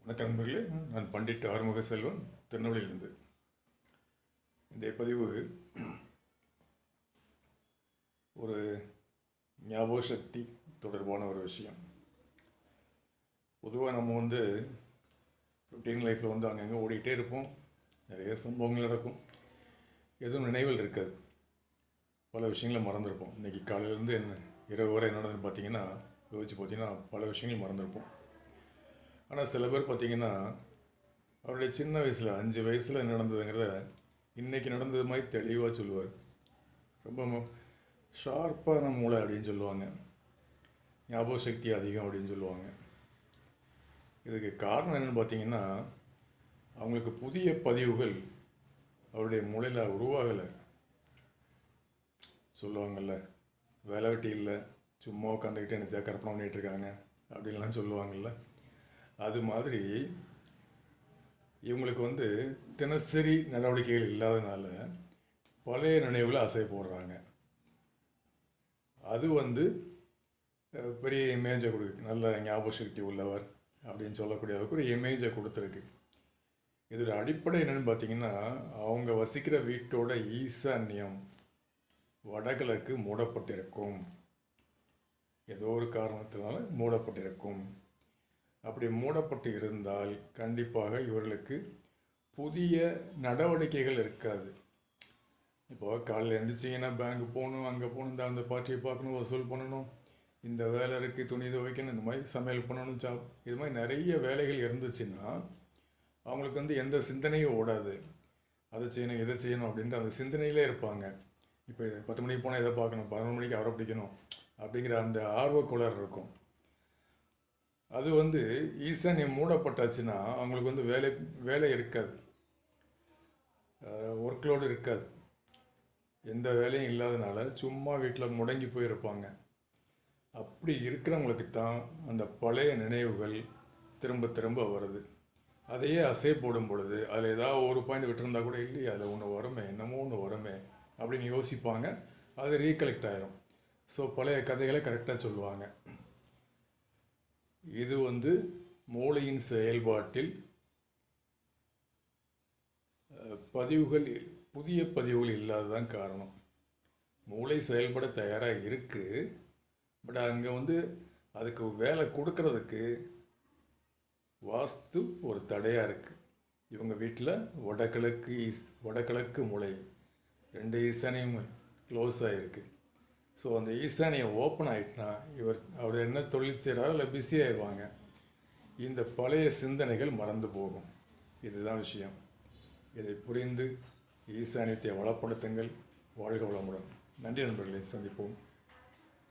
வணக்கம் நண்பர்களே, நான் பண்டிட் ஆறுமுக செல்வன், திருநெல்வேலியிலிருந்து. இன்றைய பதிவு ஒரு ஞாபக சக்தி தொடர்பான ஒரு விஷயம். பொதுவாக நம்ம ரொட்டீன் லைஃப்பில் அங்கங்கே ஓடிக்கிட்டே இருப்போம். நிறைய சம்பவங்கள் நடக்கும். எதுவும் நினைவில் இருக்காது. பல விஷயங்களை மறந்துருப்போம். இன்றைக்கி காலையிலேருந்து இரவு வரை என்ன நடந்துன்னு பார்த்தீங்கன்னா, யோசிச்சு பார்த்தீங்கன்னா பல விஷயங்கள் மறந்துருப்போம். ஆனால் சில பேர் பார்த்திங்கன்னா, அவருடைய சின்ன வயசில் 5 வயசில் என்ன நடந்ததுங்கிறத இன்றைக்கி நடந்தது மாதிரி தெளிவாக சொல்லுவார். ரொம்ப ஷார்ப்பான மூளை அப்படின்னு சொல்லுவாங்க. ஞாபக சக்தி அதிகம் அப்படின்னு சொல்லுவாங்க. இதுக்கு காரணம் என்னென்னு பார்த்தீங்கன்னா, அவங்களுக்கு புதிய பதிவுகள் அவருடைய மூளையில் உருவாகலை. சொல்லுவாங்கள்ல, வேலை வெட்டி இல்லை, சும்மா உட்காந்துக்கிட்டு எனக்கு கற்பனை பண்ணிகிட்ருக்காங்க அப்படின்லாம் சொல்லுவாங்கள்ல. அது மாதிரி இவங்களுக்கு தினசரி நடவடிக்கைகள் இல்லாதனால பழைய நினைவுகளை அசை போடுறாங்க. அது பெரிய இமேஜை கொடுக்கு. நல்ல ஞாபக சக்தி உள்ளவர் அப்படின்னு சொல்லக்கூடிய அளவுக்கு ஒரு இமேஜை கொடுத்துருக்கு. இதோட அடிப்படை என்னென்னு பார்த்தீங்கன்னா, அவங்க வசிக்கிற வீட்டோட ஈசான்யம் வடகிழக்கு மூடப்பட்டிருக்கும். ஏதோ ஒரு காரணத்தினால மூடப்பட்டிருக்கும். அப்படி மூடப்பட்டு இருந்தால் கண்டிப்பாக இவர்களுக்கு புதிய நடவடிக்கைகள் இருக்காது. இப்போ காலையில் எழுந்திரிச்சிங்கன்னா பேங்க்கு போகணும், அங்கே போகணும், அந்த பார்ட்டியை பார்க்கணும், வசூல் பண்ணணும், இந்த வேலை இருக்குது, துணி துவைக்கணும், இந்த மாதிரி சமையல் பண்ணணும், இது மாதிரி நிறைய வேலைகள் இருந்துச்சுன்னா அவங்களுக்கு எந்த சிந்தனையும் ஓடாது. அதை செய்யணும், இதை செய்யணும் அப்படின்ட்டு அந்த சிந்தனையிலே இருப்பாங்க. இப்போ 10 மணிக்கு போனால் எதை பார்க்கணும், 11 மணிக்கு அவரை பிடிக்கணும் அப்படிங்கிற அந்த ஆர்வக்குளர் இருக்கும். அது ஈசானியம் மூடப்பட்டாச்சுன்னா அவங்களுக்கு வேலை இருக்காது, ஒர்க்லோடு இருக்காது. எந்த வேலையும் இல்லாதனால சும்மா வீட்டில் முடங்கி போயிருப்பாங்க. அப்படி இருக்கிறவங்களுக்கு தான் அந்த பழைய நினைவுகள் திரும்ப திரும்ப வருது. அதையே அசை போடும் பொழுது அதில் ஏதாவது ஒரு பாயிண்ட் விட்டுருந்தா கூட, இல்லையே அதில் ஒன்று வருமே, என்னமோ ஒன்று வருமே அப்படின்னு யோசிப்பாங்க. அது ரீகலெக்ட் ஆகிரும். ஸோ பழைய கதைகளை கரெக்டாக சொல்லுவாங்க. இது மூளையின் செயல்பாட்டில் புதிய பதிவுகள் இல்லாததான் காரணம். மூளை செயல்பட தயாராக இருக்குது. பட் அங்கே அதுக்கு வேலை கொடுக்கறதுக்கு வாஸ்து ஒரு தடையாக இருக்குது. இவங்க வீட்டில் வடகிழக்கு மூளை 2 ஈசானியும் க்ளோஸ் ஆகிருக்கு. ஸோ அந்த ஈசானியம் ஓப்பன் ஆகிட்டுனா அவர் என்ன தொழில் செய்கிறாரோ இல்லை பிஸி ஆயிடுவாங்க. இந்த பழைய சிந்தனைகள் மறந்து போகும். இதுதான் விஷயம். இதை புரிந்து ஈசானியத்தை வளப்படுத்துங்கள். வாழ்க வளமுடன். நன்றி நண்பர்களே, சந்திப்போம்.